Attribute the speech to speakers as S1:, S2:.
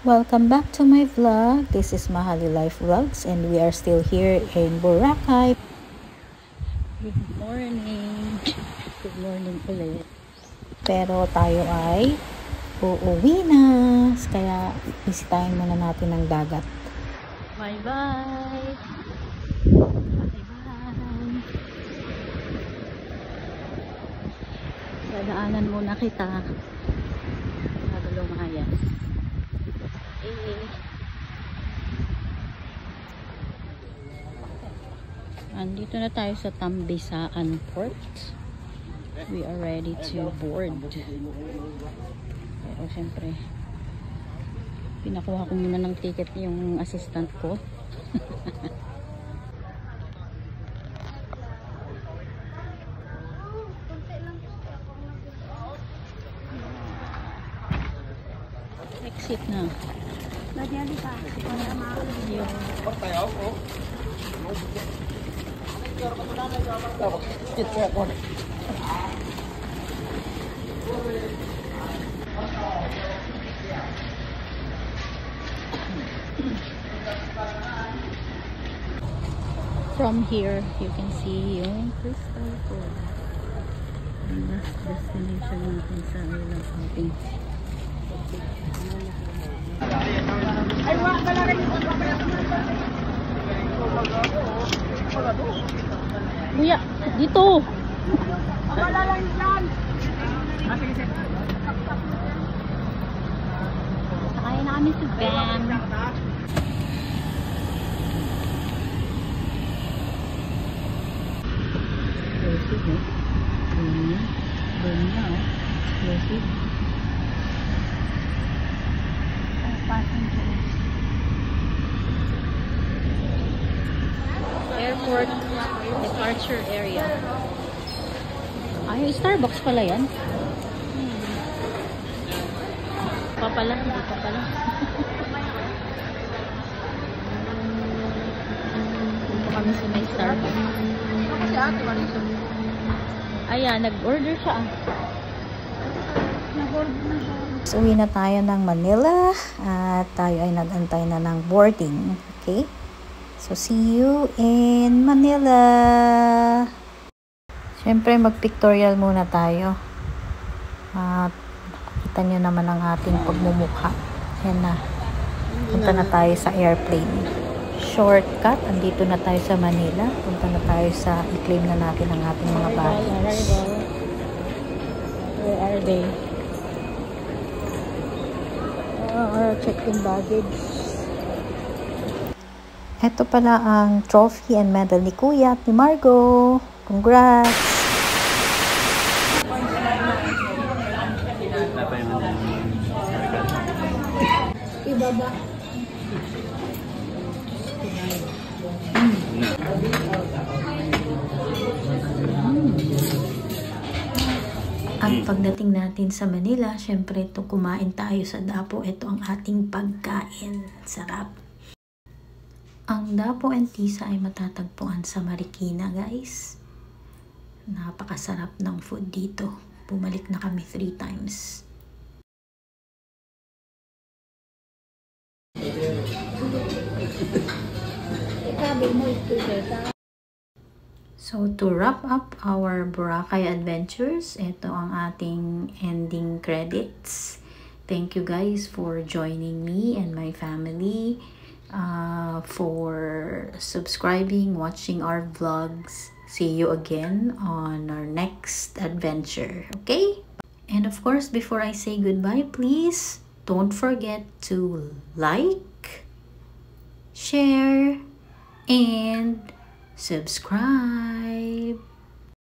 S1: Welcome back to my vlog. This is Mahali Life Vlogs and we are still here in Boracay. Good morning. Good morning ulit. Pero tayo ay uuwi na. Kaya bisitahin muna natin ang dagat. Bye bye. Bye bye. Dadaanan muna kita. Bago lumayas. Andito na tayo sa Tambisaan Port. We are ready to board. Pero syempre pinakuha ko muna ng ticket yung assistant ko. Exit na. From here, you can see yung Crystal Pool. Ang last destination natin sa ilang outing. Kuya, dito! Sakay na kami sa van. Explosive, eh? Doon na, oh. Explosive. Passengers. Airport departure area. Ay, Starbucks pala yan. Pa pala, hindi pa pala. Punta kami sa may Starbucks. Ayan, nag-order siya. So, uwi na tayo ng Manila at tayo ay nag-antay na ng boarding. Okay? So, see you in Manila. Siyempre, mag-pictorial muna tayo. At nakikita nyo naman ang ating pagmumukha. Ayan na. Punta na tayo sa airplane. Shortcut. Andito na tayo sa Manila. Punta na tayo sa i-claim na natin ang ating mga baggage. Where are they? Our check-in baggage. Ito pala ang trophy and medal ni Kuya at ni Margo. Congrats! Ibaba. At pagdating natin sa Manila, syempre ito kumain tayo sa Dapo. Ito ang ating pagkain. Sarap. Ang Dapo and Tisa ay matatagpuan sa Marikina, guys. Napakasarap ng food dito. Bumalik na kami 3 times. So, to wrap up our Boracay adventures, ito ang ating ending credits. Thank you guys for joining me and my family, for subscribing, watching our vlogs. See you again on our next adventure, okay? And of course, before I say goodbye, please don't forget to like, share, and subscribe.